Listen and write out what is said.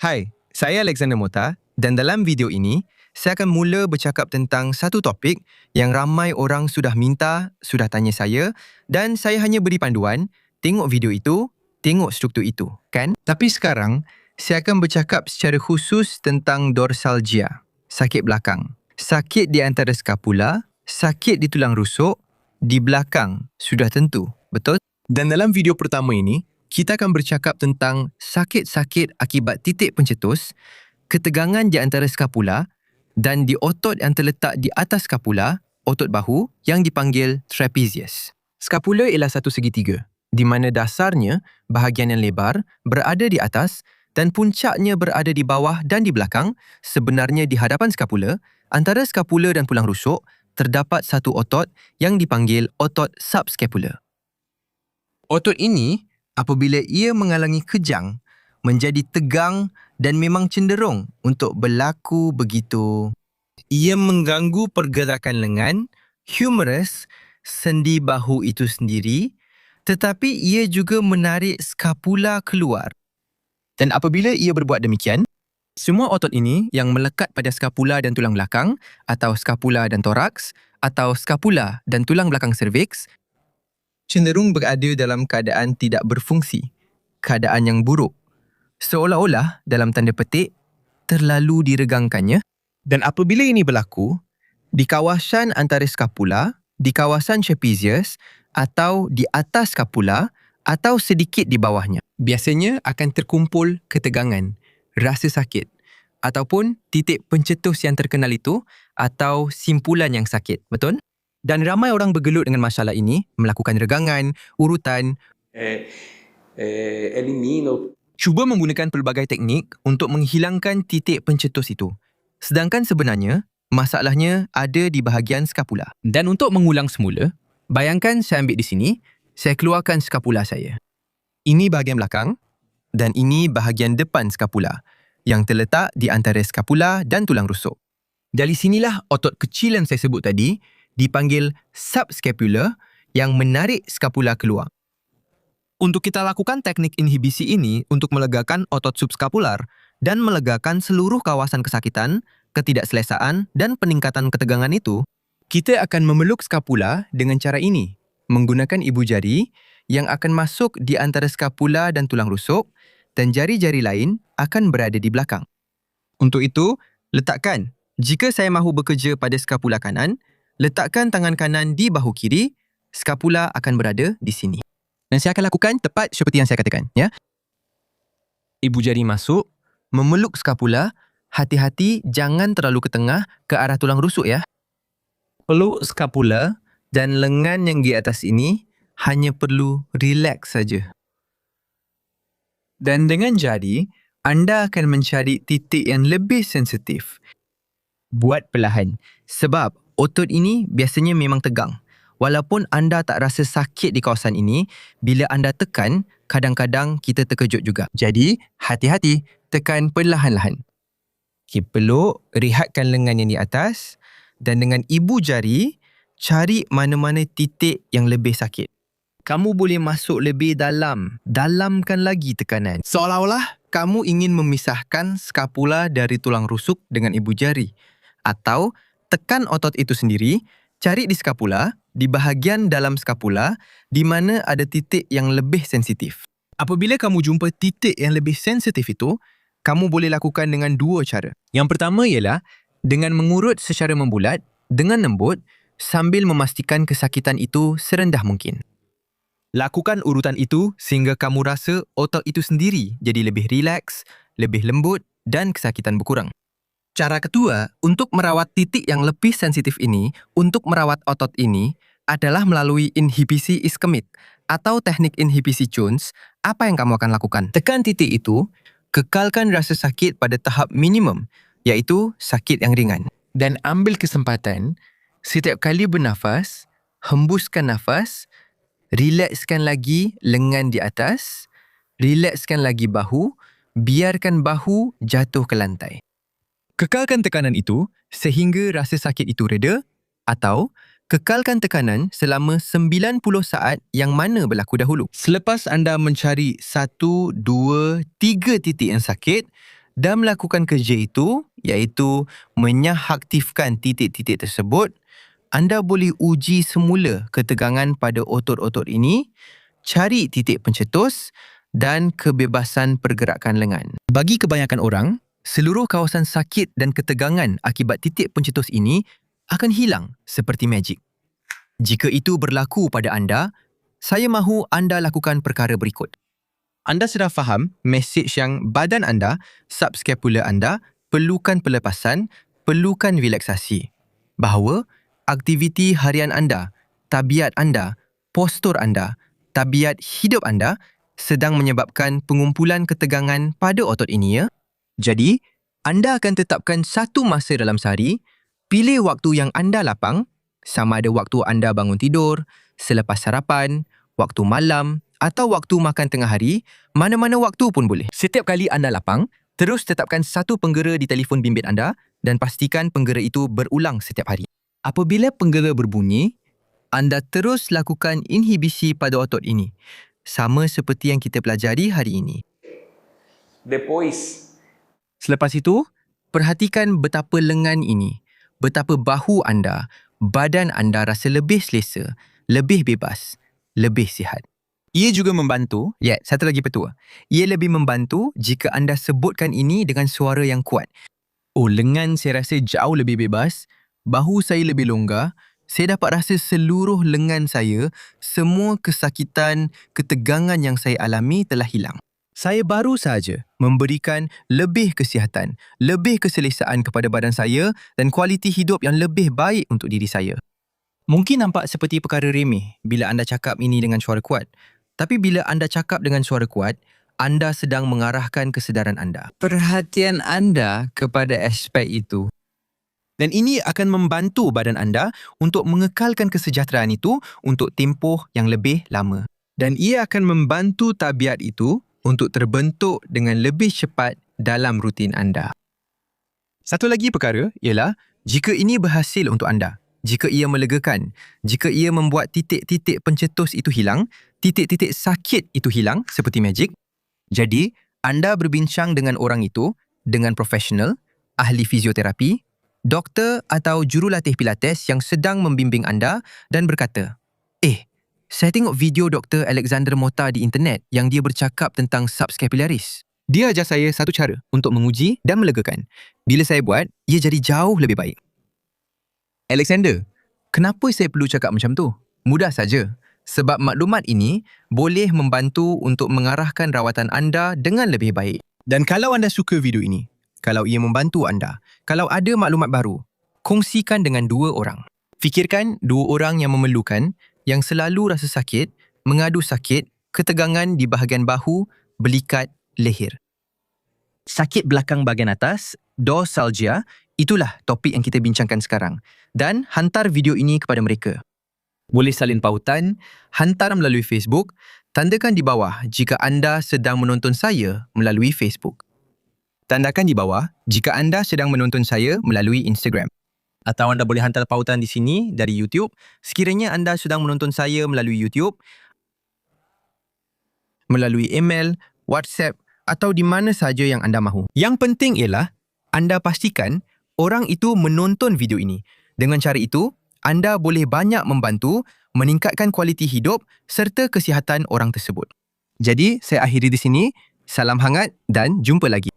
Hai, saya Alexander Mota dan dalam video ini, saya akan mula bercakap tentang satu topik yang ramai orang sudah minta, sudah tanya saya dan saya hanya beri panduan, tengok video itu, tengok struktur itu, kan? Tapi sekarang, saya akan bercakap secara khusus tentang dorsalgia, sakit belakang. Sakit di antara skapula, sakit di tulang rusuk, di belakang, sudah tentu, betul? Dan dalam video pertama ini, kita akan bercakap tentang sakit-sakit akibat titik pencetus, ketegangan di antara skapula dan di otot yang terletak di atas skapula, otot bahu yang dipanggil trapezius. Skapula ialah satu segitiga, di mana dasarnya, bahagian yang lebar, berada di atas dan puncaknya berada di bawah dan di belakang. Sebenarnya di hadapan skapula, antara skapula dan tulang rusuk, terdapat satu otot yang dipanggil otot subscapular. Otot ini, apabila ia mengalami kejang, menjadi tegang dan memang cenderung untuk berlaku begitu. Ia mengganggu pergerakan lengan, humerus, sendi bahu itu sendiri, tetapi ia juga menarik skapula keluar. Dan apabila ia berbuat demikian, semua otot ini yang melekat pada skapula dan tulang belakang, atau skapula dan toraks, atau skapula dan tulang belakang serviks, cenderung berada dalam keadaan tidak berfungsi, keadaan yang buruk. Seolah-olah, dalam tanda petik, terlalu diregangkannya. Dan apabila ini berlaku, di kawasan antara skapula, di kawasan trapezius, atau di atas skapula, atau sedikit di bawahnya, biasanya akan terkumpul ketegangan, rasa sakit, ataupun titik pencetus yang terkenal itu, atau simpulan yang sakit, betul? Dan ramai orang bergelut dengan masalah ini, melakukan regangan, urutan, cuba menggunakan pelbagai teknik untuk menghilangkan titik pencetus itu. Sedangkan sebenarnya, masalahnya ada di bahagian skapula. Dan untuk mengulang semula, bayangkan saya ambil di sini, saya keluarkan skapula saya. Ini bahagian belakang dan ini bahagian depan skapula yang terletak di antara skapula dan tulang rusuk. Dari sinilah otot kecil yang saya sebut tadi dipanggil subscapular yang menarik skapula keluar. Untuk kita lakukan teknik inhibisi ini untuk melegakan otot subskapular dan melegakan seluruh kawasan kesakitan, ketidakselesaan dan peningkatan ketegangan itu, kita akan memeluk skapula dengan cara ini, menggunakan ibu jari yang akan masuk di antara skapula dan tulang rusuk dan jari-jari lain akan berada di belakang. Untuk itu, letakkan, jika saya mahu bekerja pada skapula kanan, letakkan tangan kanan di bahu kiri, skapula akan berada di sini. Dan saya akan lakukan tepat seperti yang saya katakan, ya. Ibu jari masuk, memeluk skapula, hati-hati jangan terlalu ke tengah ke arah tulang rusuk, ya. Peluk skapula dan lengan yang di atas ini hanya perlu rileks saja. Dan dengan jari, anda akan mencari titik yang lebih sensitif. Buat perlahan, sebab otot ini biasanya memang tegang. Walaupun anda tak rasa sakit di kawasan ini, bila anda tekan, kadang-kadang kita terkejut juga. Jadi, hati-hati, tekan perlahan-lahan. Okay, peluk, rehatkan lengan yang di atas dan dengan ibu jari, cari mana-mana titik yang lebih sakit. Kamu boleh masuk lebih dalam, dalamkan lagi tekanan. Seolah-olah kamu ingin memisahkan skapula dari tulang rusuk dengan ibu jari. Atau, tekan otot itu sendiri, cari di skapula, di bahagian dalam skapula, di mana ada titik yang lebih sensitif. Apabila kamu jumpa titik yang lebih sensitif itu, kamu boleh lakukan dengan dua cara. Yang pertama ialah dengan mengurut secara membulat, dengan lembut, sambil memastikan kesakitan itu serendah mungkin. Lakukan urutan itu sehingga kamu rasa otot itu sendiri jadi lebih rileks, lebih lembut dan kesakitan berkurang. Cara kedua, untuk merawat titik yang lebih sensitif ini, untuk merawat otot ini, adalah melalui inhibisi iskemik atau teknik inhibisi Jones. Apa yang kamu akan lakukan? Tekan titik itu, kekalkan rasa sakit pada tahap minimum, iaitu sakit yang ringan. Dan ambil kesempatan, setiap kali bernafas, hembuskan nafas, rilekskan lagi lengan di atas, rilekskan lagi bahu, biarkan bahu jatuh ke lantai. Kekalkan tekanan itu sehingga rasa sakit itu reda atau kekalkan tekanan selama 90 saat yang mana berlaku dahulu. Selepas anda mencari 1, 2, 3 titik yang sakit dah melakukan kerja itu, iaitu menyahaktifkan titik-titik tersebut, anda boleh uji semula ketegangan pada otot-otot ini, cari titik pencetus dan kebebasan pergerakan lengan. Bagi kebanyakan orang, seluruh kawasan sakit dan ketegangan akibat titik pencetus ini akan hilang seperti magic. Jika itu berlaku pada anda, saya mahu anda lakukan perkara berikut. Anda sudah faham mesej yang badan anda, subscapular anda, perlukan pelepasan, perlukan relaksasi. Bahawa aktiviti harian anda, tabiat anda, postur anda, tabiat hidup anda sedang menyebabkan pengumpulan ketegangan pada otot ini, ya. Jadi, anda akan tetapkan satu masa dalam sehari, pilih waktu yang anda lapang, sama ada waktu anda bangun tidur, selepas sarapan, waktu malam atau waktu makan tengah hari, mana-mana waktu pun boleh. Setiap kali anda lapang, terus tetapkan satu penggera di telefon bimbit anda dan pastikan penggera itu berulang setiap hari. Apabila penggera berbunyi, anda terus lakukan inhibisi pada otot ini, sama seperti yang kita pelajari hari ini. Depois, Selepas itu, perhatikan betapa lengan ini, betapa bahu anda, badan anda rasa lebih selesa, lebih bebas, lebih sihat. Ia juga membantu, satu lagi petua. Ia lebih membantu jika anda sebutkan ini dengan suara yang kuat. Oh, lengan saya rasa jauh lebih bebas, bahu saya lebih longgar, saya dapat rasa seluruh lengan saya, semua kesakitan, ketegangan yang saya alami telah hilang. Saya baru saja memberikan lebih kesihatan, lebih keselesaan kepada badan saya dan kualiti hidup yang lebih baik untuk diri saya. Mungkin nampak seperti perkara remeh bila anda cakap ini dengan suara kuat. Tapi bila anda cakap dengan suara kuat, anda sedang mengarahkan kesedaran anda, perhatian anda kepada aspek itu. Dan ini akan membantu badan anda untuk mengekalkan kesejahteraan itu untuk tempoh yang lebih lama. Dan ia akan membantu tabiat itu untuk terbentuk dengan lebih cepat dalam rutin anda. Satu lagi perkara ialah jika ini berhasil untuk anda, jika ia melegakan, jika ia membuat titik-titik pencetus itu hilang, titik-titik sakit itu hilang seperti magic, jadi anda berbincang dengan orang itu, dengan profesional, ahli fizioterapi, doktor atau jurulatih pilates yang sedang membimbing anda dan berkata, saya tengok video Dr. Alexander Mota di internet yang dia bercakap tentang subscapularis. Dia ajar saya satu cara untuk menguji dan melegakan. Bila saya buat, ia jadi jauh lebih baik. Alexander, kenapa saya perlu cakap macam tu? Mudah saja. Sebab maklumat ini boleh membantu untuk mengarahkan rawatan anda dengan lebih baik. Dan kalau anda suka video ini, kalau ia membantu anda, kalau ada maklumat baru, kongsikan dengan 2 orang. Fikirkan 2 orang yang memerlukan, yang selalu rasa sakit, mengadu sakit, ketegangan di bahagian bahu, belikat, leher. Sakit belakang bahagian atas, dorsalgia, itulah topik yang kita bincangkan sekarang. Dan hantar video ini kepada mereka. Boleh salin pautan, hantar melalui Facebook, tandakan di bawah jika anda sedang menonton saya melalui Facebook. Tandakan di bawah jika anda sedang menonton saya melalui Instagram. Atau anda boleh hantar pautan di sini dari YouTube sekiranya anda sedang menonton saya melalui YouTube, melalui email, WhatsApp atau di mana saja yang anda mahu. Yang penting ialah anda pastikan orang itu menonton video ini. Dengan cara itu, anda boleh banyak membantu meningkatkan kualiti hidup serta kesihatan orang tersebut. Jadi, saya akhiri di sini. Salam hangat dan jumpa lagi.